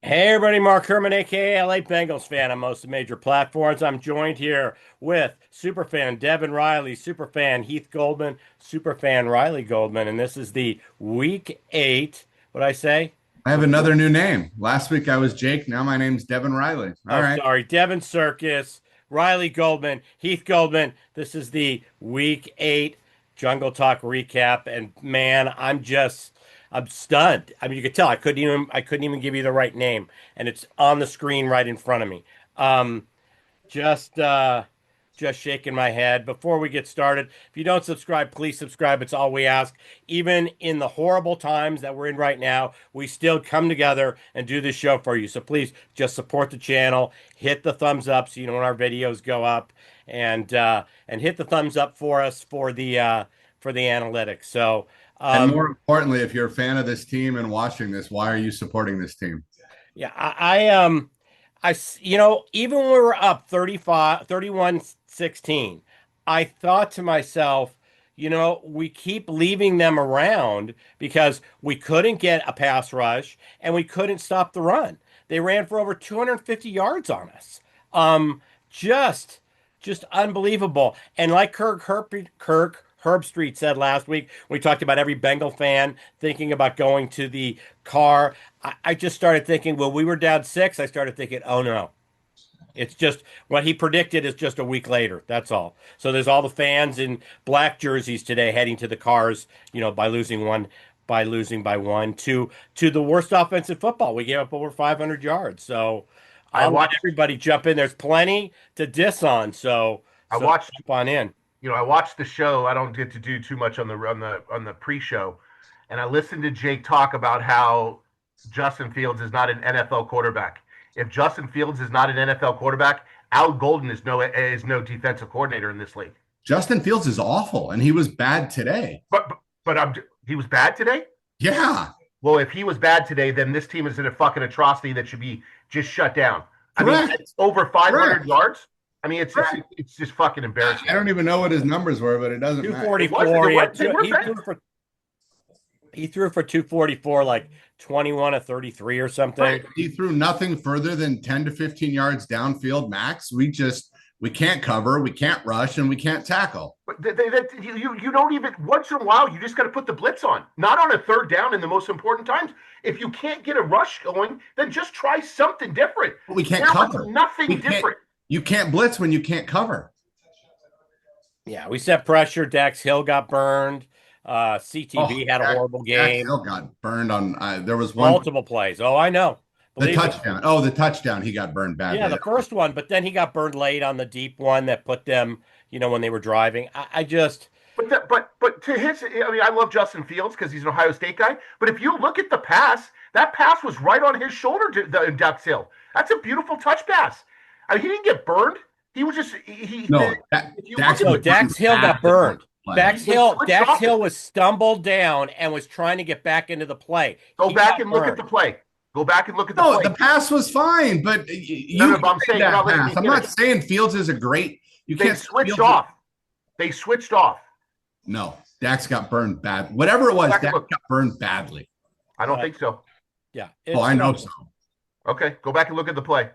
Hey everybody, Mark Herman, aka LA Bengals fan on most of the major platforms. I'm joined here with superfan Devin Riley, superfan Heath Goldman, superfan Riley Goldman, and this is the week 8. What I say? I have another new name. Last week I was Jake. Now my name's Devin Riley. All Oh, right. sorry, Devin Circus, Riley Goldman, Heath Goldman. This is the week 8 Jungle Talk recap, and man, I'm stunned. I mean, you could tell I couldn't even give you the right name, and it's on the screen right in front of me. Um, just uh just shaking my head. Before we get started, if you don't subscribe, please subscribe. It's all we ask. Even in the horrible times that we're in right now, we still come together and do this show for you. So please just support the channel, hit the thumbs up so you know when our videos go up, and hit the thumbs up for us for the analytics. So And um more importantly, if you're a fan of this team and watching this, why are you supporting this team? yeah, even when we were up 35, 31-16, I thought to myself, we keep leaving them around because we couldn't get a pass rush and we couldn't stop the run. They ran for over 250 yards on us. Um, just, just unbelievable. And like Kirk Herbstreit said last week, we talked about every Bengal fan thinking about going to the car. I just started thinking, well, we were down 6. I started thinking, oh no, it's just what he predicted is just a week later. That's all. So there's all the fans in black jerseys today heading to the cars, by losing by one to the worst offensive football. We gave up over 500 yards. So I I'll let watched everybody jump in. There's plenty to diss on. So I so watched jump on in. I watched the show. I don't get to do too much on the pre-show. And I listened to Jake talk about how Justin Fields is not an NFL quarterback. If Justin Fields is not an NFL quarterback, Al Golden is no defensive coordinator in this league. Justin Fields is awful, and he was bad today. But he was bad today? Yeah, Well, if he was bad today, then this team is in a fucking atrocity that should be just shut down. I mean, correct. it's over 500 Correct. yards. I mean, Correct. it's just fucking embarrassing. I don't even know what his numbers were, but it doesn't matter. It was 244. He had they two, were bad. he threw for 244, like 21 to 33 or something. Right. He threw nothing further than 10 to 15 yards downfield max. We can't cover, we can't rush, and we can't tackle. But you don't even once in a while you just got to put the blitz on, not on a third down in the most important times. If you can't get a rush going, then just try something different. But we can't There cover. was nothing different. You can't blitz when you can't cover. Yeah, we set pressure. Dax Hill got burned. CTV had a horrible Dax game. Hill got burned on. There was one Multiple plays. Oh, I know. the Believe me. touchdown. Oh, the touchdown. He got burned Yeah, badly. the first one, but then he got burned late on the deep one that put them, when they were driving. I just, But to his, I mean, I love Justin Fields because he's an Ohio State guy. But if you look at the pass, that pass was right on his shoulder to Dax Hill. That's a beautiful touch pass. I mean, he didn't get burned. He was just he. No, Dax no, Dax Hill got burned. Dax Switched Hill was stumbled down and was trying to get back into the play. Go He back got and look at burned. the play. Go back and look at the No, play. the pass was fine, but No, but I'm saying that you're not letting pass. me I'm not finish. saying Fields is a great. You They can't switched Fields- off. They switched off. No, Dax got burned bad. Whatever it was, Back and Dax look. got burned badly. I don't think so. Yeah. Oh, I know so. Okay, go back and look at the play.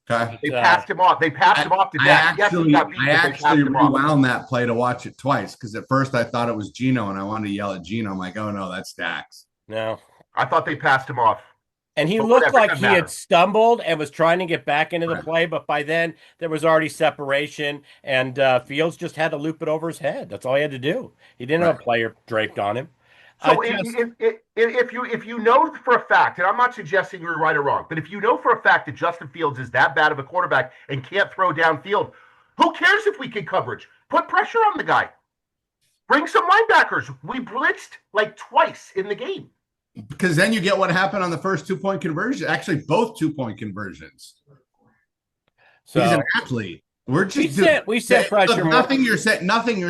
Okay. They passed him off. They passed him off to I Dax. Yes, he actually, got beat, I but they actually passed him off. rewound that play to watch it twice because at first I thought it was Gino and I wanted to yell at Gino. I'm like, oh no, that's Dax. No. I thought they passed him off. And he But looked whatever, it like doesn't he matter. had stumbled and was trying to get back into the Right. play, but by then there was already separation, and Fields just had to loop it over his head. That's all he had to do. He didn't have a Right. player draped on him. So Just, if you know for a fact, and I'm not suggesting you're right or wrong, but if you know for a fact that Justin Fields is that bad of a quarterback and can't throw downfield, who cares if we get coverage? Put pressure on the guy. Bring some linebackers. We blitzed like twice in the game. Because then you get what happened on the first 2-point conversion. Actually, both 2-point conversions. He's so an athlete. We're we just set pressure more. nothing you're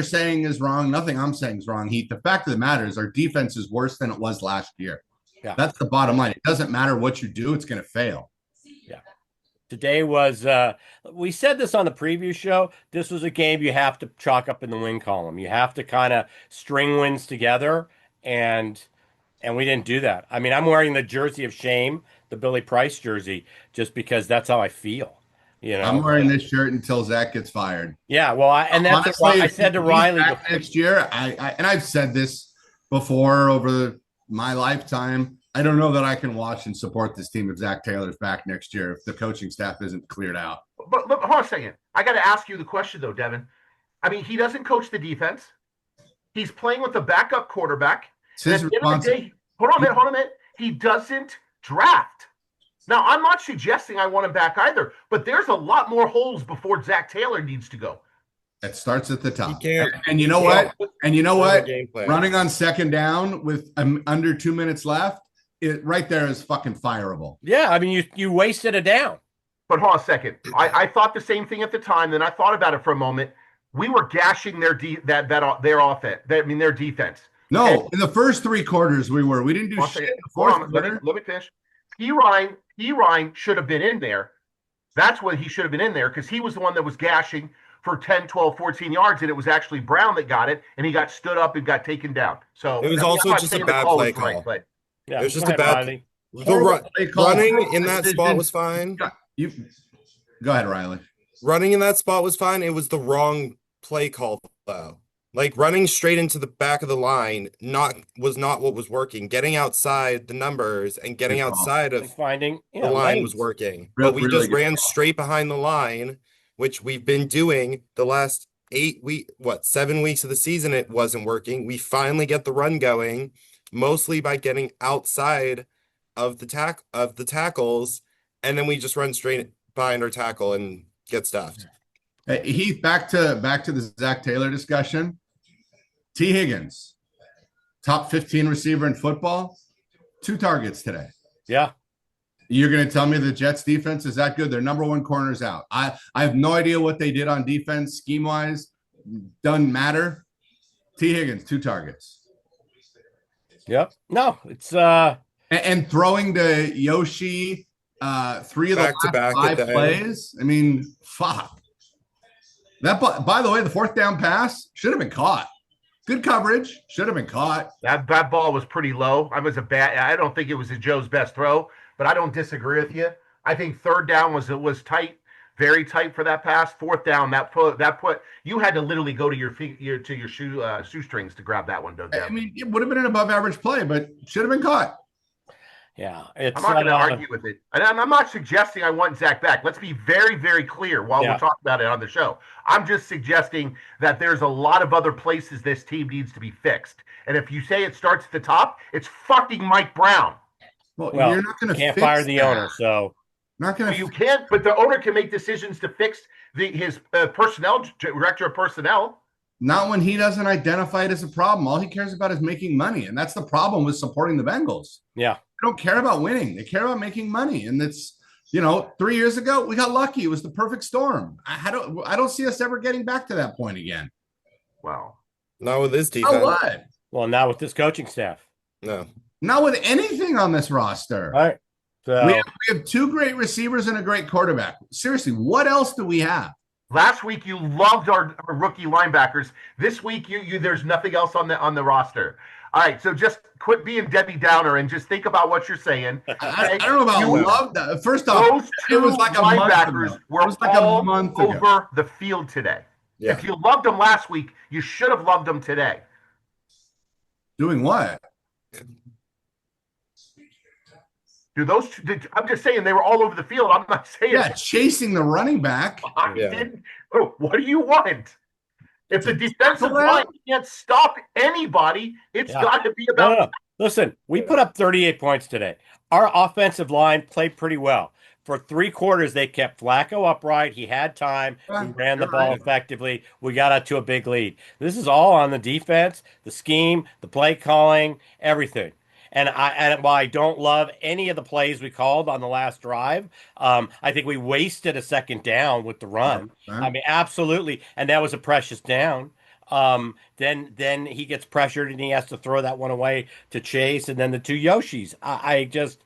saying is wrong. Nothing I'm saying is wrong, Heath. The fact of the matter is our defense is worse than it was last year. Yeah. That's the bottom line. It doesn't matter what you do, it's going to fail. Yeah. Today was we said this on the preview show. This was a game you have to chalk up in the win column. You have to kind of string wins together, and And we didn't do that. I mean, I'm wearing the jersey of shame, the Billy Price jersey, just because that's how I feel, you I'm know. wearing this shirt until Zach gets fired. Yeah, well, and that's Honestly, I if said to he's Riley back before. next year, and I've said this before over my lifetime. I don't know that I can watch and support this team if Zach Taylor's back next year if the coaching staff isn't cleared out. But look, hold on a second. I got to ask you the question though, Devin. I mean, he doesn't coach the defense. He's playing with a backup quarterback. It's And his at the end of the responsibility. day, hold on a minute. He doesn't draft. Now, I'm not suggesting I want him back either, but there's a lot more holes before Zach Taylor needs to go. It starts at the top. He can't. And you know what? And you know what? Game plan. Running on second down with under 2 minutes left, it right there is fucking fireable. Yeah, I mean, you wasted a down. But hold on a second. I thought the same thing at the time. Then I thought about it for a moment. We were gashing their offense. Their defense. No, in the first 3 quarters we were. We didn't do shit. In the fourth quarter. Let me finish. Ryan should have been in there. That's what he should have been in there because he was the one that was gashing for 10, 12, 14 yards, and it was actually Brown that got it, and he got stood up and got taken down. So It was also just a bad play call. Right, Yeah, It was just go a ahead, bad. Riley. Running in that spot was fine. You go ahead, Riley. Running in that spot was fine. It was the wrong play call though. Like running straight into the back of the line was not what was working. Getting outside the numbers and getting Good call. outside of Finding the line was lanes. working. Real- But we really just good ran call. straight behind the line, which we've been doing the last 7 weeks of the season. It wasn't working. We finally get the run going, mostly by getting outside of the tackles, and then we just run straight behind our tackle and get stuffed. Hey, Heath, back to the Zach Taylor discussion. T. Higgins, top 15 receiver in football, 2 targets today. Yeah. You're going to tell me the Jets defense is that good? Their number 1 corner's out. I have no idea what they did on defense scheme wise. Doesn't matter. T. Higgins, 2 targets. Yep. No, it's And throwing to Yoshi 3 of the Back-to-back last 5 at the plays. I mean, fuck. That, by the way, the 4th down pass should have been caught. Good coverage. Should have been caught. That ball was pretty low. I don't think it was Joe's best throw, but I don't disagree with you. I think 3rd down was tight, very tight for that pass. 4th down, that put you had to literally go to your shoestrings to grab that one, though. I mean, it would have been an above average play, but should have been caught. yeah. It's I'm not going to argue with it. And I'm not suggesting I want Zach back. Let's be very, very clear while we're talking about it on the show. I'm just suggesting that there's a lot of other places this team needs to be fixed. And if you say it starts at the top, it's fucking Mike Brown. Well, Well, you're not going to can't fire the owner, so Not going to. You can't, but the owner can make decisions to fix his personnel, director of personnel. Not when he doesn't identify it as a problem. All he cares about is making money. And that's the problem with supporting the Bengals. yeah. They don't care about winning. They care about making money. And it's, 3 years ago, we got lucky. It was the perfect storm. I don't see us ever getting back to that point again. Wow. Not with this defense. Oh, what? Well, now with this coaching staff. No. Not with anything on this roster. All right. So We have 2 great receivers and a great quarterback. Seriously, what else do we have? Last week you loved our rookie linebackers. This week you there's nothing else on the roster. All right, so just quit being Debbie Downer and just think about what you're saying. I don't know about love that. First off, Those it 2 was like a month linebackers ago. were It was like all a month ago. over the field today. Yeah. If you loved them last week, you should have loved them today. Doing what? Do those? I'm just saying they were all over the field. I'm not saying. Yeah, chasing the running back. I Yeah. didn't. Oh, what do you want? If the defensive Tackle that? line can't stop anybody, it's Yeah. got to be no, about. no. Listen, we put up 38 points today. Our offensive line played pretty well. For 3 quarters, they kept Flacco upright. He had time. We ran the You're ball right. effectively. We got out to a big lead. This is all on the defense, the scheme, the play calling, everything. And while I don't love any of the plays we called on the last drive, I think we wasted a 2nd down with the run. I mean, absolutely, and that was a precious down. Then he gets pressured and he has to throw that one away to Chase, and then the 2 Yoshis. I just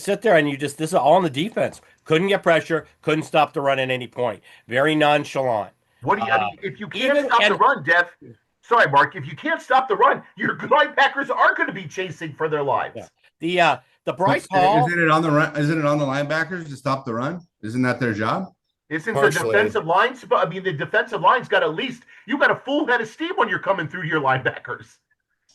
sit there and this is all on the defense. Couldn't get pressure, couldn't stop the run at any point. Very nonchalant. What do you? I mean, if you can't even- stop the and- run, Dev, Sorry, Mark. If you can't stop the run, your linebackers are going to be chasing for their lives. Yeah. The Bryce Hall. Isn't it on the run? Isn't it on the linebackers to stop the run? Isn't that their job? Isn't Partially. the defensive line? I mean, the defensive line's got at least you got a full head of steam when you're coming through your linebackers.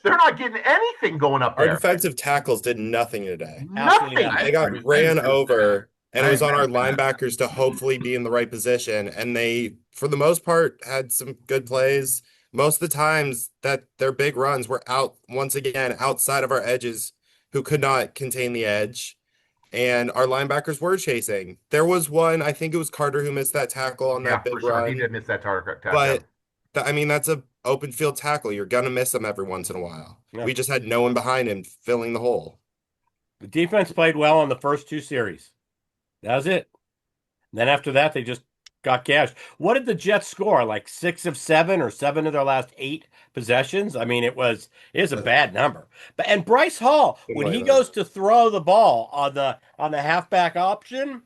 They're not getting anything going up Our there. defensive tackles did nothing today. Absolutely Nothing. not. They got ran over, and it was on our agree with that. linebackers to hopefully be in the right position. And they, for the most part, had some good plays. Most of the times that their big runs were out, once again, outside of our edges who could not contain the edge. And our linebackers were chasing. There was one, I think it was Carter who missed that tackle on Yeah, that for big sure. run. He did miss that target. But I mean, that's a open field tackle. You're gonna miss them every once in a while. Yeah. We just had no one behind him filling the hole. The defense played well on the first 2 series. That was it. Then after that, they just got gashed. What did the Jets score? Like 6 of 7 or 7 of their last 8 possessions? I mean, it is a bad number. And Bryce Hall, when he goes to throw the ball on the halfback option,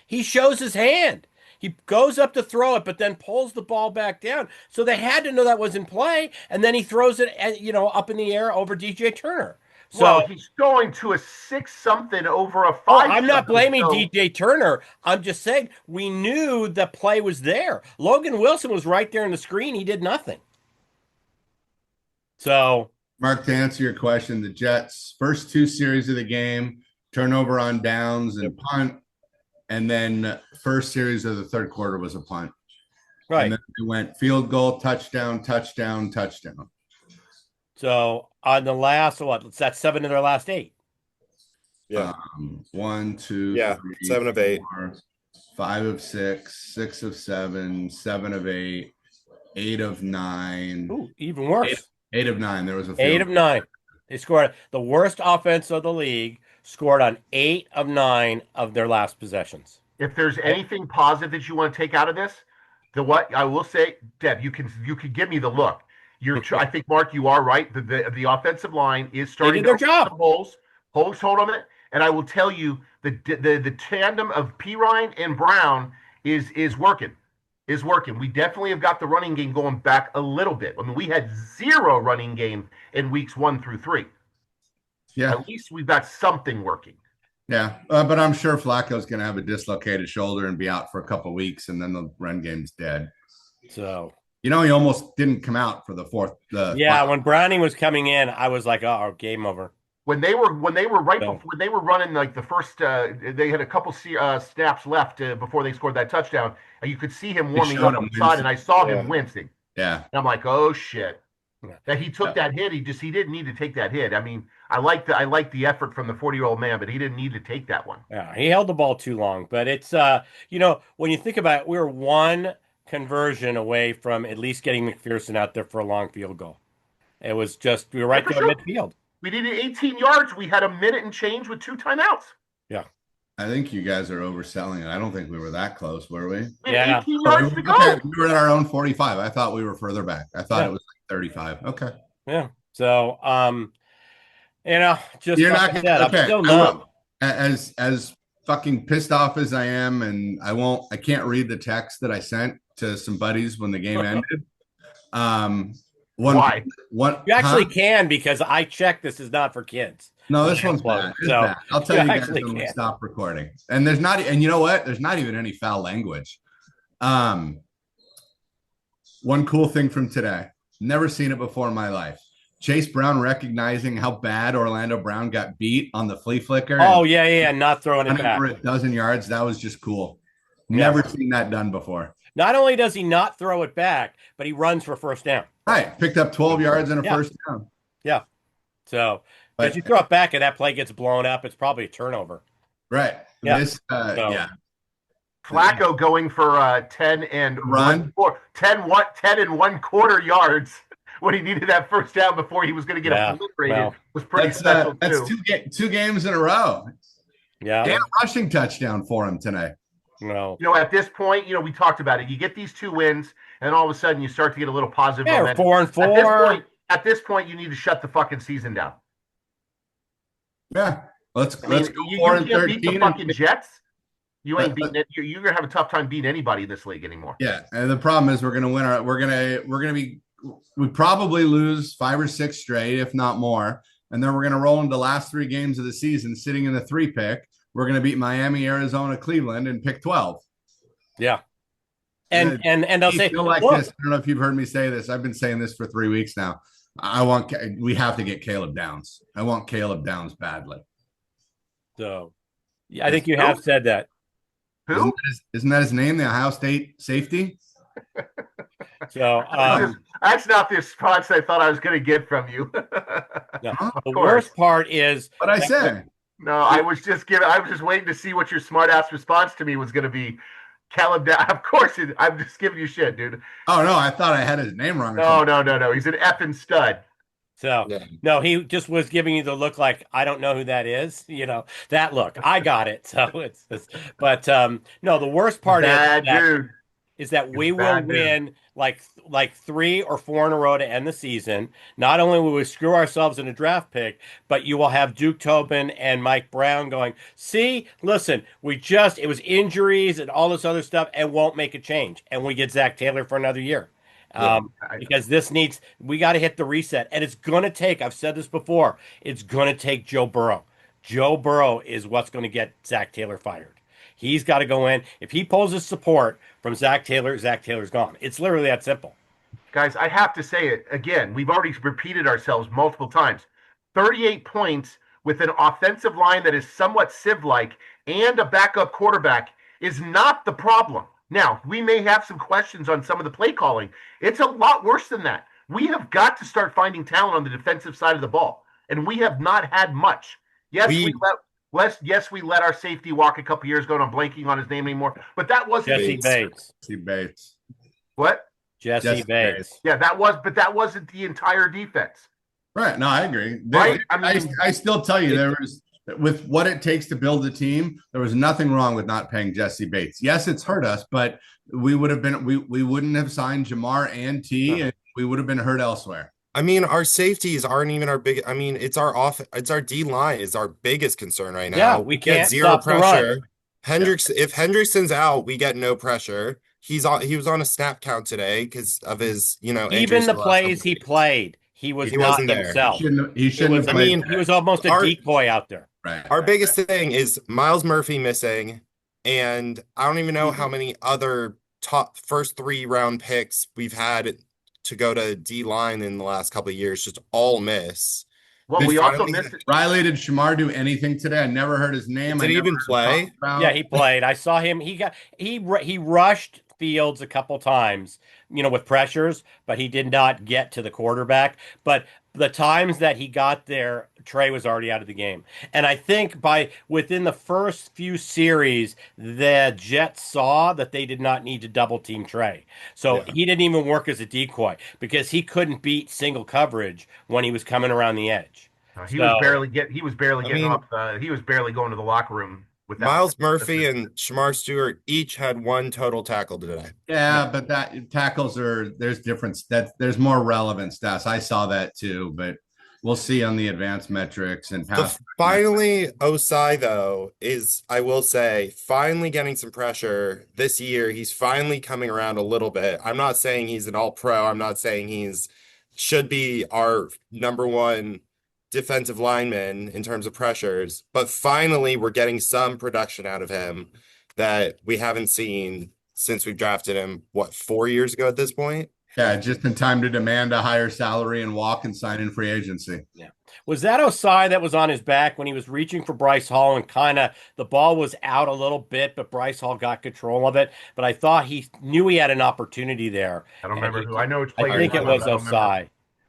he shows his hand. He goes up to throw it, but then pulls the ball back down. So they had to know that was in play, and then he throws it, up in the air over DJ Turner. So well, he's going to a 6-something over a 5. I'm not blaming DJ Turner. I'm just saying we knew the play was there. Logan Wilson was right there in the screen. He did nothing. So, Mark, to answer your question, the Jets' first 2 series of the game, turnover on downs and punt, and then first series of the third quarter was a punt. right. And then they went field goal, touchdown, touchdown, touchdown. So on the last, that's 7 of their last 8. Yeah. 1, 2, Yeah, 3, 7 of 8. 4, 5 of 6, 6 of 7, 7 of 8, 8 of 9. Ooh, even worse. 8 of 9. There was a 8 of 9. They scored the worst offense of the league, scored on 8 of 9 of their last possessions. If there's anything positive that you want to take out of this, what I will say, Deb, you can give me the look. I think, Mark, you are right. The offensive line is starting They did their job. Holes hold on it, and I will tell you the tandem of Pirine and Brown is working. We definitely have got the running game going back a little bit. I mean, we had 0 running game in weeks 1 through 3. Yeah. At least we've got something working. Yeah, but I'm sure Flacco's going to have a dislocated shoulder and be out for a couple of weeks, and then the run game's dead. So he almost didn't come out for the fourth. when Browning was coming in, I was like, "Oh, game over." When they were before they were running like the first, they had a couple snaps left before they scored that touchdown, and you could see him warming up on the side, and I saw him wincing. Yeah, and I'm like, "Oh shit!" Yeah. That he took that hit. He didn't need to take that hit. I mean, I like the effort from the 40-year-old man, but he didn't need to take that one. Yeah, he held the ball too long. But it's when you think about it, we were 1 conversion away from at least getting McPherson out there for a long field goal. It was just we were right there at midfield. We needed 18 yards. We had a minute and change with 2 timeouts. Yeah. I think you guys are overselling it. I don't think we were that close, were we? We had 18 Oh, yards to go. okay, we were at our own 45. I thought we were further back. I thought it was like 35. Okay. Yeah. So, just You're like not I said, I'm okay. still numb. As fucking pissed off as I am, and I can't read the text that I sent to some buddies when the game ended. Why? You actually can, because I checked. This is not for kids. No, this one's bad. It's bad. I'll tell you guys when we stop recording. And and you know what? There's not even any foul language. One cool thing from today. Never seen it before in my life. Chase Brown recognizing how bad Orlando Brown got beat on the flea flicker. Oh, yeah. Not throwing it back. For a dozen yards. That was just cool. Yeah. Never seen that done before. Not only does he not throw it back, but he runs for first down. Right. Picked up 12 yards and a first down. Yeah. So, if you throw it back and that play gets blown up, it's probably a turnover. Right. Yeah. Yeah. Flacco going for 10 and run 10 and 1/4 yards when he needed that first down before he was going to get obliterated was pretty special too. That's 2 games in a row. Yeah. Damn rushing touchdown for him tonight. No. At this point, we talked about it. You get these 2 wins, and all of a sudden you start to get a little positive momentum. 4-4. At this point, you need to shut the fucking season down. Yeah. Let's go you 4 and can't 13. beat the fucking Jets. You ain't beating it. You're gonna have a tough time beating anybody in this league anymore. Yeah, and the problem is we're gonna be we probably lose 5 or 6 straight, if not more. And then we're going to roll into the last 3 games of the season sitting in the 3 pick. We're going to beat Miami, Arizona, Cleveland, and pick 12. Yeah. And they'll You say, feel like look, this. I don't know if you've heard me say this. I've been saying this for 3 weeks now. We have to get Caleb Downs. I want Caleb Downs badly. so yeah, I think you have said that. Who? Isn't that his name? The Ohio State safety? So that's not the response I thought I was going to get from you. no, Huh? the worst part is What I say? No, I was just waiting to see what your smart ass response to me was going to be. Caleb Down. Of course, I'm just giving you shit, dude. Oh no, I thought I had his name wrong. No. He's an effing stud. So Yeah. no, he just was giving you the look like I don't know who that is. You know, that look. I got it. So but no, the worst part Bad dude. is that we He's a will bad dude. win like 3 or 4 in a row to end the season. Not only will we screw ourselves in a draft pick, but you will have Duke Tobin and Mike Brown going, see, listen, it was injuries and all this other stuff and won't make a change. And we get Zach Taylor for another year. Because we got to hit the reset. And it's going to take, I've said this before, it's going to take Joe Burrow. Joe Burrow is what's going to get Zach Taylor fired. He's got to go in. If he pulls his support from Zach Taylor's gone. It's literally that simple. Guys, I have to say it again. We've already repeated ourselves multiple times. 38 points with an offensive line that is somewhat sieve-like and a backup quarterback is not the problem. Now, we may have some questions on some of the play calling. It's a lot worse than that. We have got to start finding talent on the defensive side of the ball, and we have not had much. Yes, we let our safety walk a couple years ago, and I'm blanking on his name anymore. But that wasn't Jesse Bates. Jesse Bates. What? Jesse Bates. Yeah, that wasn't the entire defense. Right. No, I agree. Right? I still tell you there was with what it takes to build a team, there was nothing wrong with not paying Jesse Bates. Yes, it's hurt us, but we wouldn't have signed Jamar and T, and we would have been hurt elsewhere. I mean, our safeties aren't even our big. I mean, it's our D line is our biggest concern right now. Yeah, we get can't zero stop the run. pressure. If Hendrickson's out, we get no pressure. He was on a snap count today because of his, Even injuries the last plays couple he weeks. played, he was He not wasn't there. himself. He shouldn't have played. He was almost a decoy out there. Right. Our biggest thing is Miles Murphy missing, and I don't even know how many other top first 3-round picks we've had to go to D line in the last couple of years, just all miss. Well, we also missed it. Riley, did Shamar do anything today? I never heard his name. Did he even play? Yeah, he played. I saw him. He rushed Fields a couple times, with pressures, but he did not get to the quarterback. But the times that he got there, Trey was already out of the game. And I think within the first few series, the Jets saw that they did not need to double team Trey. So he didn't even work as a decoy because he couldn't beat single coverage when he was coming around the edge. He was barely going to the locker room with that. Miles Murphy and Shamar Stewart each had 1 total tackle today. Yeah, but that tackles there's difference. There's more relevant stats. I saw that too, but we'll see on the advanced metrics and pass. Finally, Osai though is, I will say, finally getting some pressure this year. He's finally coming around a little bit. I'm not saying he's an all-pro. I'm not saying should be our number 1 defensive lineman in terms of pressures, but finally we're getting some production out of him that we haven't seen since we drafted him, 4 years ago at this point? Yeah, just in time to demand a higher salary and walk and sign in free agency. Yeah. Was that Osai that was on his back when he was reaching for Bryce Hall and kind of the ball was out a little bit, but Bryce Hall got control of it? But I thought he knew he had an opportunity there. I don't remember who. I know it's I think it was Osai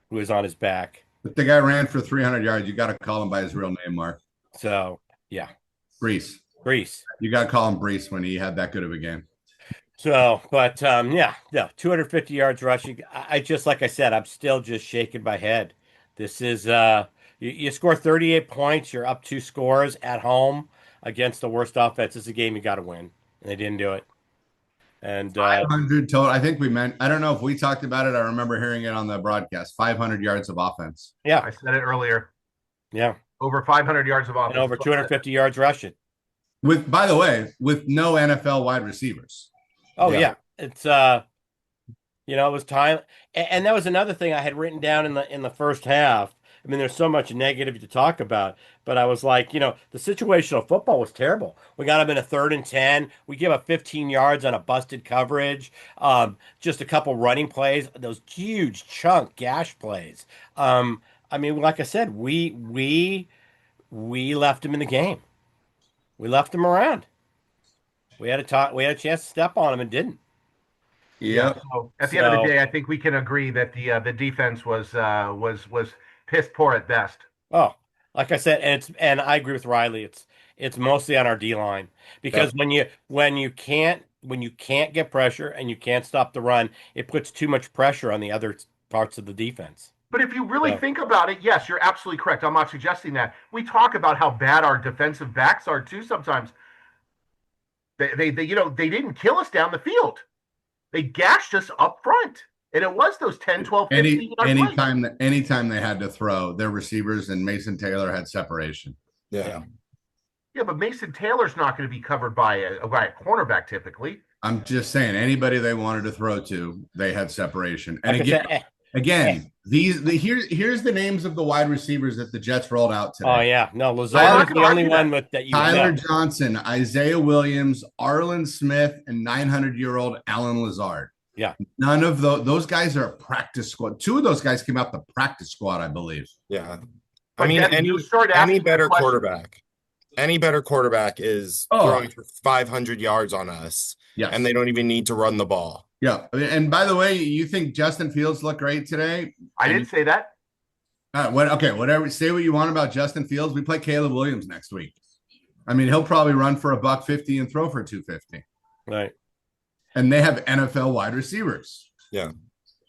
who was on his back. But the guy ran for 300 yards. You got to call him by his real name, Mark. So, yeah. Brees. You got to call him Brees when he had that good of a game. So, but 250 yards rushing. I just, like I said, I'm still just shaking my head. This is, you score 38 points. You're up 2 scores at home against the worst offense. It's a game you got to win. And they didn't do it. And 500 total. I think I don't know if we talked about it. I remember hearing it on the broadcast. 500 yards of offense. Yeah. I said it earlier. Yeah. Over 500 yards of offense. And over 250 yards rushing. By the way, with no NFL wide receivers. Oh, yeah. It's, It was time, and that was another thing I had written down in the first half. I mean, there's so much negative to talk about, but I was like, the situational football was terrible. We got them in a 3rd and 10. We give up 15 yards on a busted coverage. Just a couple running plays, those huge chunk gash plays. I mean, like I said, we left them in the game. We left them around. We had a chance to step on them and didn't. Yeah. Yep. So at the end of the So, day, I think we can agree that the defense was piss poor at best. oh, like I said, and I agree with Riley. It's mostly on our D line because Yep. when you can't get pressure and you can't stop the run, it puts too much pressure on the other parts of the defense. But if you really So, think about it, yes, you're absolutely correct. I'm not suggesting that. We talk about how bad our defensive backs are too sometimes. They didn't kill us down the field. They gashed us up front. And it was those 10, 12, 15 yard plays. Anytime they had to throw, their receivers and Mason Taylor had separation. Yeah. Yeah, but Mason Taylor's not going to be covered by a cornerback typically. I'm just saying, anybody they wanted to throw to, they had separation. And like I said, here's the names of the wide receivers that the Jets rolled out today. oh yeah, no, I'm Lazard not is the gonna only argue one that. that you Tyler know. Johnson, Isaiah Williams, Arlen Smith, and 900-year-old Alan Lazard. Yeah. None of those guys are a practice squad. 2 of those guys came out the practice squad, I believe. Yeah. But I mean, Devin, you start asking any the better question. quarterback, any better quarterback is throwing for 500 yards on us, Yes. and they don't even need to run the ball. Yeah. And by the way, you think Justin Fields looked great today? I didn't say that. Whatever. Say what you want about Justin Fields. We play Caleb Williams next week. I mean, he'll probably run for $150 and throw for 250. Right. And they have NFL wide receivers. Yeah.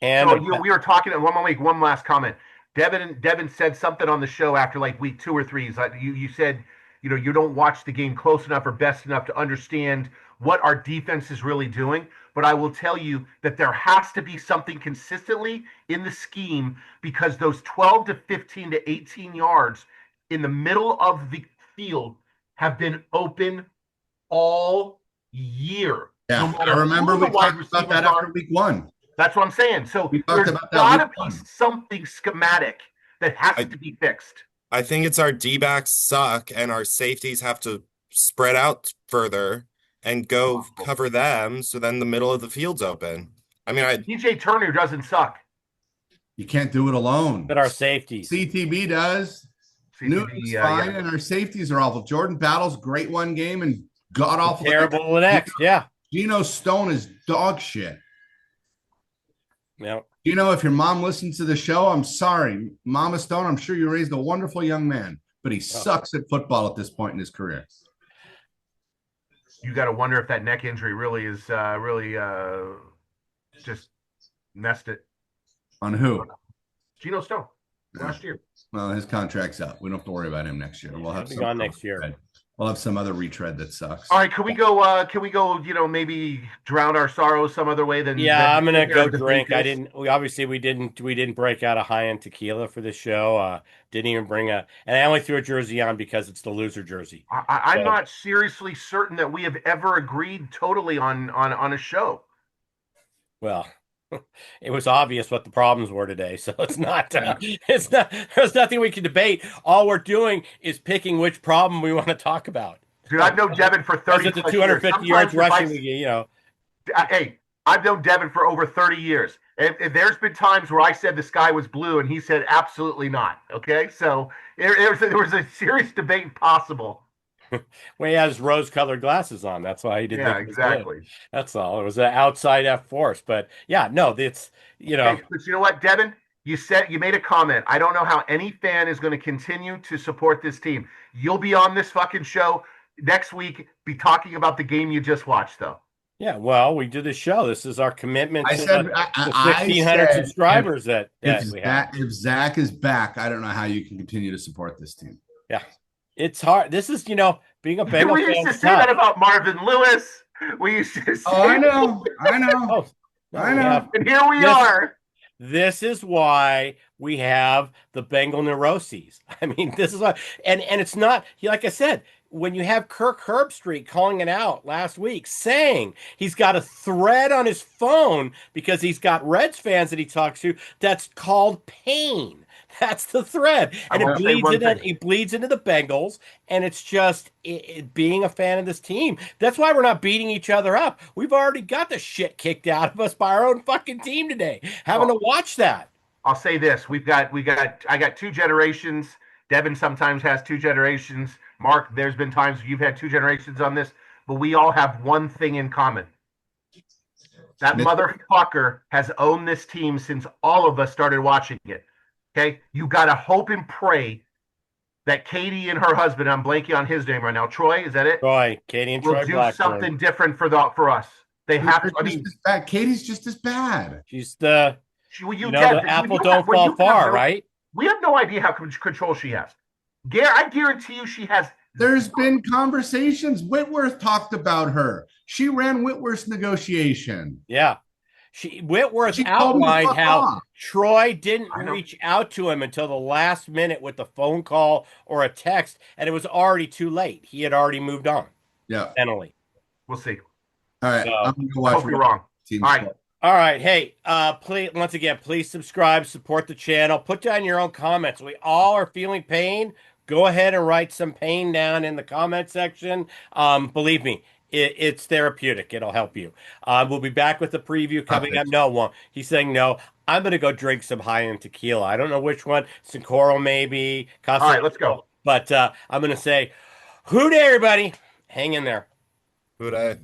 And So we were talking. I'll make one last comment. Devin said something on the show after like week 2 or 3. He's like, you said, you don't watch the game close enough or best enough to understand what our defense is really doing. But I will tell you that there has to be something consistently in the scheme because those 12 to 15 to 18 yards in the middle of the field have been open all year. Yeah, No I matter remember who we the wide talked about receivers that are. after week 1. That's what I'm saying. So We talked there's about that got to week be 1. something schematic that has to be fixed. I think it's our D-backs suck and our safeties have to spread out further and go cover them so then the middle of the field's open. I mean, DJ Turner doesn't suck. You can't do it alone. but our safeties. CTB does. Newton's fine, and our safeties are awful. Jordan Battle's great one game and god awful. Terrible the next. Yeah. Geno Stone is dog shit. Yeah. If your mom listens to the show, I'm sorry. Mama Stone, I'm sure you raised a wonderful young man, but he sucks at football at this point in his career. You got to wonder if that neck injury really is just messed it. On who? Geno Stone last year. Well, his contract's up. We don't have to worry about him next year. We'll have He'll be gone next year. We'll have some other retread that sucks. All right, can we go? Maybe drown our sorrows some other way than. Yeah, I'm gonna go the drink. Patriots? We didn't break out a high end tequila for this show. Didn't even bring and I only threw a jersey on because it's the loser jersey. I'm not seriously certain that we have ever agreed totally on a show. Well, it was obvious what the problems were today, so it's not. There's nothing we can debate. All we're doing is picking which problem we want to talk about. Dude, I've known Devin for 30 Is it the 250 yards rushing? Hey, I've known Devin for over 30 years. And there's been times where I said the sky was blue and he said absolutely not. Okay, so there was a serious debate possible. Well, he has rose-colored glasses on. That's why he didn't. Yeah, think it was exactly. good. That's all. It was an outside F force, but yeah, no, it's Okay, but you know what, Devin? You made a comment. I don't know how any fan is going to continue to support this team. You'll be on this fucking show next week, be talking about the game you just watched, though. Yeah, well, we do this show. This is our commitment I to said, the I 1,500 said subscribers that we have. if Zach is back, I don't know how you can continue to support this team. Yeah, it's hard. This is, being a Bengals We used fan to is say tough. that about Marvin Lewis. We used to say I know. Oh, no, I we know. have- And here we are. This is why we have the Bengal neuroses. I mean, this is why, and it's not like I said. when you have Kirk Herbstreit calling it out last week, saying he's got a thread on his phone because he's got Reds fans that he talks to that's called pain. That's the thread, I and will say one thing. it bleeds into the Bengals, and it's just being a fan of this team. That's why we're not beating each other up. We've already got the shit kicked out of us by our own fucking team today. Having to watch that. I'll say this: I got two generations. Devin sometimes has two generations. Mark, there's been times you've had two generations on this, but we all have one thing in common. That motherfucker has owned this team since all of us started watching it. Okay, you gotta hope and pray that Katie and her husband, I'm blanking on his name right now. Troy, is that it? Troy, Katie and Will Troy do Blackburn. something different for us. They have to. I mean, Katie's just as bad. She's the the apple don't fall far, right? We have no idea how much control she has. I guarantee you she has. There's been conversations. Whitworth talked about her. She ran Whitworth's negotiation. Yeah. Whitworth outlined how Troy didn't reach out to him until the last minute with the phone call or a text, and it was already too late. He had already moved on. Yeah. Mentally. We'll see. All right. So, I'm going to watch. I hope you're wrong. All right. All right. Hey, please subscribe, support the channel, put down your own comments. We all are feeling pain. Go ahead and write some pain down in the comment section. Believe me, it's therapeutic. It'll help you. We'll be back with the preview coming up. No, won't. He's saying no. I'm going to go drink some high-end tequila. I don't know which one. Sincoro maybe. All right, let's go. But I'm going to say, hoo-day, everybody. Hang in there. Hoo-day.